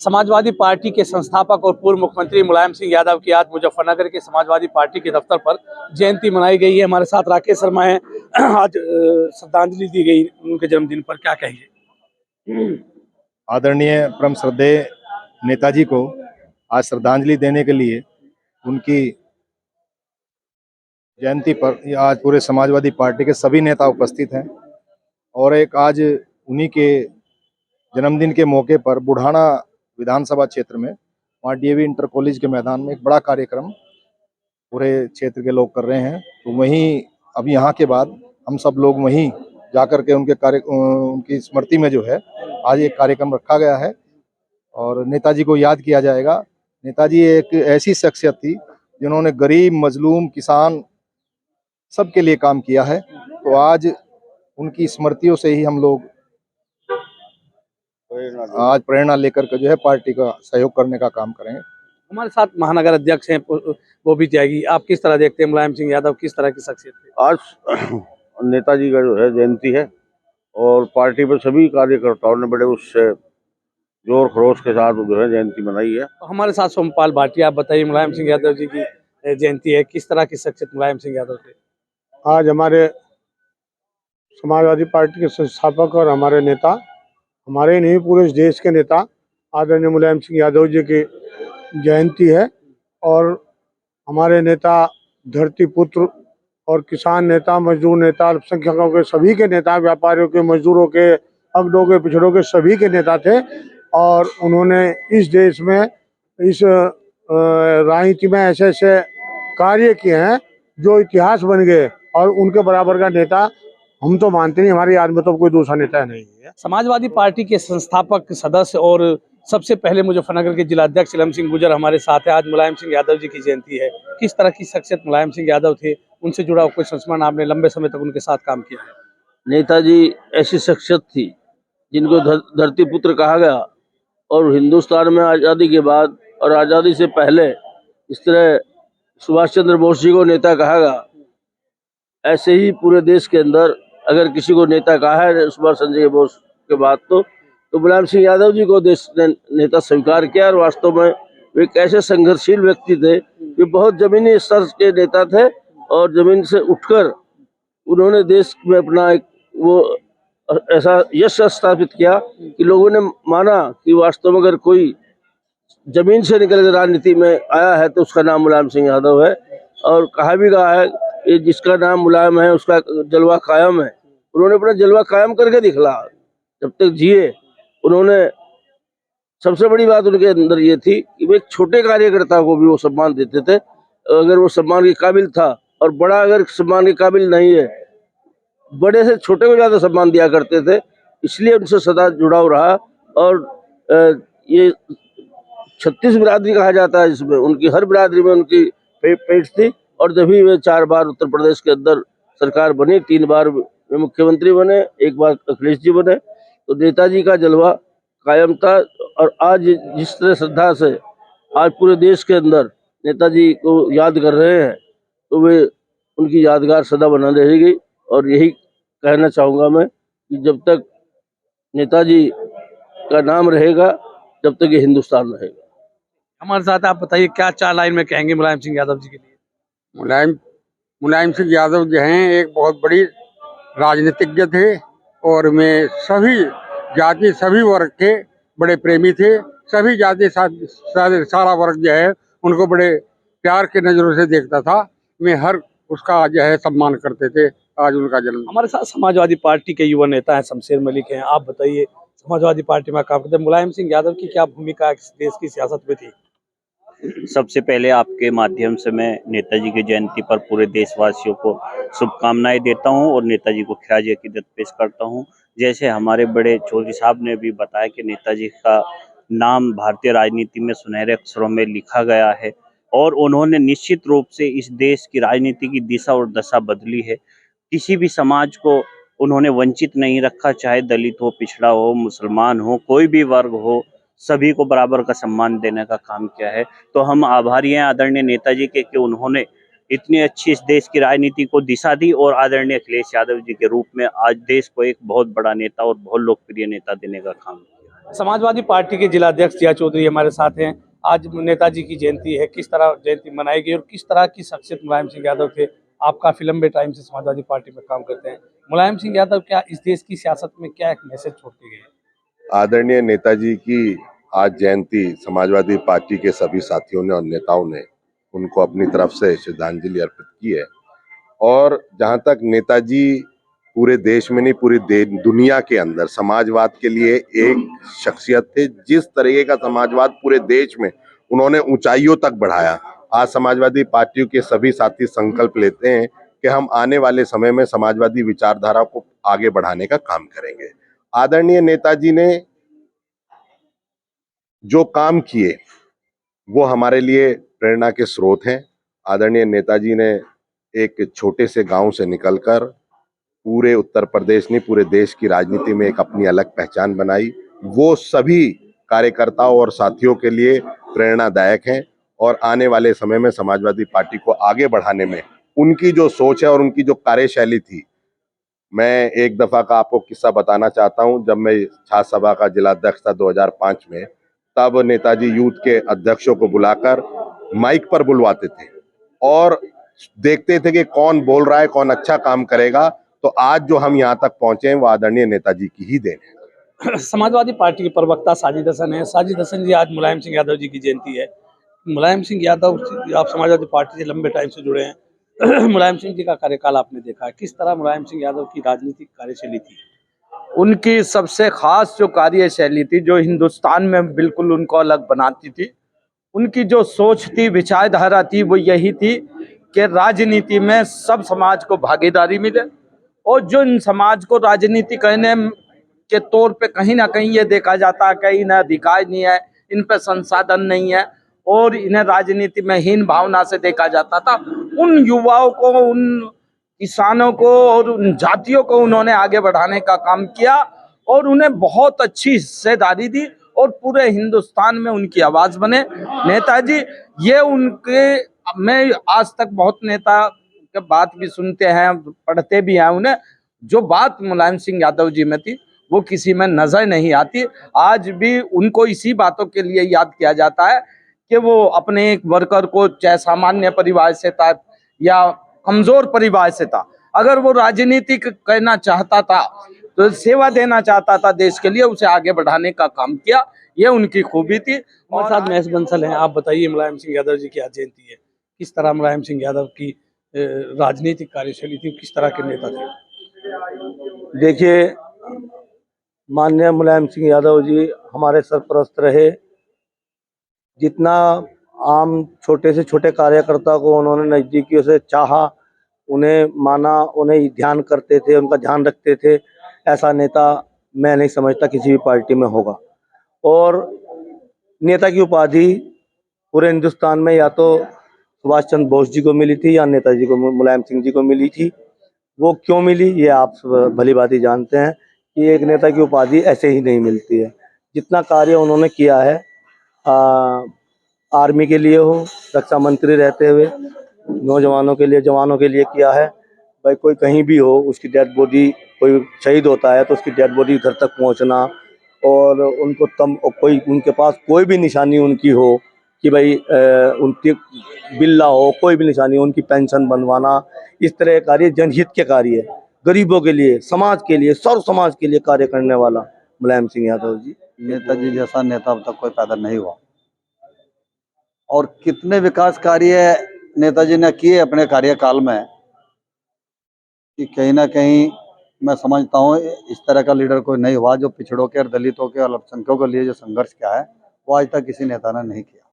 Samajwadi party के संस्थापक और पूर्व मुख्यमंत्री मुलायम सिंह यादव की आज मुजफ्फरनगर के समाजवादी पार्टी के दफ्तर पर जयंती मनाई गई है। हमारे साथ राकेश शर्मा हैं। आज श्रद्धांजलि दी गई उनके जन्मदिन पर, क्या कहेंगे? आदरणीय परम श्रद्धेय नेताजी को आज श्रद्धांजलि देने के लिए उनकी जयंती पर आज पूरे समाजवादी पार्टी के सभी नेता उपस्थित हैं और एक आज उन्हीं के जन्मदिन के मौके पर बुढ़ाना विधानसभा क्षेत्र में वहाँ डीएवी इंटर कॉलेज के मैदान में एक बड़ा कार्यक्रम पूरे क्षेत्र के लोग कर रहे हैं। तो वहीं अब यहाँ के बाद हम सब लोग वहीं जाकर के उनकी स्मृति में जो है आज एक कार्यक्रम रखा गया है और नेताजी को याद किया जाएगा। नेताजी एक ऐसी शख्सियत थी जिन्होंने गरीब, मजलूम, किसान सबके लिए काम किया है। तो आज उनकी स्मृतियों से ही हम लोग आज प्रेरणा लेकर के जो है पार्टी का सहयोग करने का काम करेंगे। हमारे साथ महानगर अध्यक्ष हैं, वो भी जाएगी। आप किस तरह देखते हैं मुलायम सिंह यादव किस तरह की शख्सियत थी? आज नेताजी का जो है जयंती है और पार्टी पर सभी कार्यकर्ताओं ने बड़े उससे जोर खरोश के साथ जो है जयंती मनाई है। तो हमारे साथ सोमपाल भाटिया, आप बताइए, मुलायम सिंह यादव जी की जयंती है, किस तरह की शख्सियत मुलायम सिंह यादव थे? आज हमारे समाजवादी पार्टी के संस्थापक और हमारे नेता, हमारे नहीं पूरे देश के नेता आदरणीय मुलायम सिंह यादव जी की जयंती है और हमारे नेता धरती पुत्र और किसान नेता, मजदूर नेता, अल्पसंख्यकों के सभी के नेता, व्यापारियों के, मजदूरों के, अगड़ों के, पिछड़ों के सभी के नेता थे और उन्होंने इस देश में इस राजनीति में ऐसे ऐसे कार्य किए हैं जो इतिहास बन गए और उनके बराबर का नेता हम तो मानते नहीं, हमारी याद में तो कोई दूसरा नेता नहीं है। समाजवादी पार्टी के संस्थापक सदस्य और सबसे पहले मुजफ्फरनगर के जिला अध्यक्ष इलम सिंह गुजर हमारे साथ है। आज मुलायम सिंह यादव जी की जयंती है, किस तरह की शख्सियत मुलायम सिंह यादव थे, उनसे जुड़ा कोई संस्मरण, आपने लंबे समय तक उनके साथ काम किया है? नेताजी ऐसी शख्सियत थी जिनको धरती पुत्र कहा गया और हिंदुस्तान में आज़ादी के बाद और आज़ादी से पहले इस तरह सुभाष चंद्र बोस जी को नेता कहा गया, ऐसे ही पूरे देश के अंदर अगर किसी को नेता कहा है सुभाष चंद्र बोस के बाद तो मुलायम सिंह यादव जी को देश ने नेता स्वीकार किया। और वास्तव में वे एक ऐसे संघर्षशील व्यक्ति थे, वे बहुत जमीनी स्तर के नेता थे और जमीन से उठकर उन्होंने देश में अपना एक वो ऐसा यश स्थापित किया कि लोगों ने माना कि वास्तव में अगर कोई जमीन से निकल कर राजनीति में आया है तो उसका नाम मुलायम सिंह यादव है। और कहा भी गया है कि जिसका नाम मुलायम है उसका जलवा कायम है। उन्होंने अपना जलवा कायम करके दिखला, जब तक जिए। उन्होंने सबसे बड़ी बात उनके अंदर ये थी कि वो एक छोटे कार्यकर्ता को भी वो सम्मान देते थे अगर वो सम्मान के काबिल था, और बड़ा अगर सम्मान के काबिल नहीं है, बड़े से छोटे को ज्यादा सम्मान दिया करते थे। इसलिए उनसे सदा जुड़ाव रहा। और ये 36 बिरादरी कहा जाता है, जिसमें उनकी हर बिरादरी में उनकी पेट थी। और जब भी वे 4 बार उत्तर प्रदेश के अंदर सरकार बनी, 3 बार वे मुख्यमंत्री बने, 1 बार अखिलेश जी बने, तो नेताजी का जलवा कायम था। और आज जिस तरह श्रद्धा से आज पूरे देश के अंदर नेताजी को याद कर रहे हैं, तो वे उनकी यादगार सदा बना रहेगी। और यही कहना चाहूँगा मैं कि जब तक नेताजी का नाम रहेगा जब तक ये हिंदुस्तान रहेगा। हमारे साथ आप बताइए, क्या 4 लाइन में कहेंगे मुलायम सिंह यादव जी के लिए? मुलायम सिंह यादव जो हैं एक बहुत बड़ी राजनीतिज्ञ थे और मैं सभी जाति, सभी वर्ग के बड़े प्रेमी थे। सभी जाति, सारा वर्ग जो है उनको बड़े प्यार के नजरों से देखता था। मैं हर उसका जो है सम्मान करते थे। आज उनका जन्म। हमारे साथ समाजवादी पार्टी के युवा नेता हैं, शमशेर मलिक हैं। आप बताइए, समाजवादी पार्टी में काम करते हैं, मुलायम सिंह यादव की क्या भूमिका देश की सियासत में थी? सबसे पहले आपके माध्यम से मैं नेताजी की जयंती पर पूरे देशवासियों को शुभकामनाएं देता हूं और नेताजी को खिराज अकीदत पेश करता हूं। जैसे हमारे बड़े चौधरी साहब ने भी बताया कि नेताजी का नाम भारतीय राजनीति में सुनहरे अक्षरों में लिखा गया है और उन्होंने निश्चित रूप से इस देश की राजनीति की दिशा और दशा बदली है। किसी भी समाज को उन्होंने वंचित नहीं रखा, चाहे दलित हो, पिछड़ा हो, मुसलमान हो, कोई भी वर्ग हो, सभी को बराबर का सम्मान देने का काम किया है। तो हम आभारी हैं आदरणीय नेताजी के कि उन्होंने इतनी अच्छी इस देश की राजनीति को दिशा दी और आदरणीय अखिलेश यादव जी के रूप में आज देश को एक बहुत बड़ा नेता और बहुत लोकप्रिय नेता देने का काम किया। समाजवादी पार्टी के जिला अध्यक्ष जिया चौधरी हमारे साथ हैं। आज नेताजी की जयंती है, किस तरह जयंती मनाई गई और किस तरह की शख्सियत मुलायम सिंह यादव थे। आप काफी लंबे टाइम से समाजवादी पार्टी में काम करते हैं। मुलायम सिंह यादव क्या इस देश की सियासत में क्या एक मैसेज छोड़ के गए? आदरणीय नेताजी की आज जयंती समाजवादी पार्टी के सभी साथियों ने और नेताओं ने उनको अपनी तरफ से श्रद्धांजलि अर्पित की है। और जहां तक नेताजी पूरे देश में नहीं पूरी दुनिया के अंदर समाजवाद के लिए एक शख्सियत थे। जिस तरीके का समाजवाद पूरे देश में उन्होंने ऊंचाइयों तक बढ़ाया, आज समाजवादी पार्टियों के सभी साथी संकल्प लेते हैं कि हम आने वाले समय में समाजवादी विचारधारा को आगे बढ़ाने का काम करेंगे। आदरणीय नेताजी ने जो काम किए वो हमारे लिए प्रेरणा के स्रोत हैं। आदरणीय नेताजी ने एक छोटे से गांव से निकलकर पूरे उत्तर प्रदेश नहीं पूरे देश की राजनीति में एक अपनी अलग पहचान बनाई। वो सभी कार्यकर्ताओं और साथियों के लिए प्रेरणादायक हैं और आने वाले समय में समाजवादी पार्टी को आगे बढ़ाने में उनकी जो सोच है और उनकी जो कार्यशैली थी। मैं एक दफा का आपको किस्सा बताना चाहता हूं। जब मैं छात्र सभा का जिला अध्यक्ष था 2005 में, तब नेताजी यूथ के अध्यक्षों को बुलाकर माइक पर बुलवाते थे और देखते थे कि कौन बोल रहा है, कौन अच्छा काम करेगा। तो आज जो हम यहाँ तक पहुंचे हैं वो आदरणीय नेताजी की ही देन है। समाजवादी पार्टी के प्रवक्ता साजिद हसन है। साजिद हसन जी, आज मुलायम सिंह यादव जी की जयंती है। मुलायम सिंह यादव, आप समाजवादी पार्टी से लंबे टाइम से जुड़े हैं। मुलायम सिंह जी का कार्यकाल आपने देखा है, किस तरह मुलायम सिंह यादव की राजनीतिक कार्यशैली थी? उनकी सबसे खास जो कार्यशैली थी, जो हिंदुस्तान में बिल्कुल उनको अलग बनाती थी, उनकी जो सोच थी, विचारधारा थी, वो यही थी कि राजनीति में सब समाज को भागीदारी मिले और जो इन समाज को राजनीति करने के तौर पे कहीं ना कहीं ये देखा जाता है कि इन्हें अधिकार नहीं है, इन पे संसाधन नहीं है और इन्हें राजनीति में हीन भावना से देखा जाता था। उन युवाओं को, उन किसानों को और उन जातियों को उन्होंने आगे बढ़ाने का काम किया और उन्हें बहुत अच्छी हिस्सेदारी दी और पूरे हिंदुस्तान में उनकी आवाज बने नेताजी। ये उनके, मैं आज तक बहुत नेता के बात भी सुनते हैं, पढ़ते भी हैं, उन्हें जो बात मुलायम सिंह यादव जी में थी वो किसी में नजर नहीं आती। आज भी उनको इसी बातों के लिए याद किया जाता है कि वो अपने एक वर्कर को, चाहे सामान्य परिवार से था या कमजोर परिवार से था, अगर वो राजनीति करना चाहता था तो सेवा देना चाहता था देश के लिए, उसे आगे बढ़ाने का काम किया। ये उनकी खूबी थी। हमारे साथ महेश बंसल हैं। आप बताइए, मुलायम सिंह यादव जी की आज जयंती है, किस तरह मुलायम सिंह यादव की राजनीतिक कार्यशैली थी, किस तरह के नेता थे? देखिए, माननीय मुलायम सिंह यादव जी हमारे सरपरस्त रहे। जितना आम छोटे से छोटे कार्यकर्ता को उन्होंने नज़दीकियों से चाहा, उन्हें माना, उन्हें ध्यान करते थे, उनका ध्यान रखते थे, ऐसा नेता मैं नहीं समझता किसी भी पार्टी में होगा। और नेता की उपाधि पूरे हिंदुस्तान में या तो सुभाष चंद्र बोस जी को मिली थी या नेताजी को, मुलायम सिंह जी को मिली थी। वो क्यों मिली ये आप भली भांति जानते हैं कि एक नेता की उपाधि ऐसे ही नहीं मिलती है। जितना कार्य उन्होंने किया है आर्मी के लिए हो, रक्षा मंत्री रहते हुए नौजवानों के लिए, जवानों के लिए किया है। भाई कोई कहीं भी हो, उसकी डेड बॉडी, कोई शहीद होता है तो उसकी डेड बॉडी घर तक पहुंचना और उनको कोई उनके पास कोई भी निशानी उनकी हो कि भाई उनकी बिल्ला हो, कोई भी निशानी हो, उनकी पेंशन बनवाना, इस तरह के कार्य जनहित के कार्य है, गरीबों के लिए, समाज के लिए, सर्व समाज के लिए कार्य करने वाला मुलायम सिंह यादव जी। नेताजी जैसा नेता अब तक कोई पैदा नहीं हुआ और कितने विकास कार्य नेताजी ने किए अपने कार्यकाल में कि कहीं ना कहीं मैं समझता हूँ इस तरह का लीडर कोई नहीं हुआ जो पिछड़ों के और दलितों के और अल्पसंख्यकों के लिए जो संघर्ष किया है वो आज तक किसी नेता ने नहीं किया।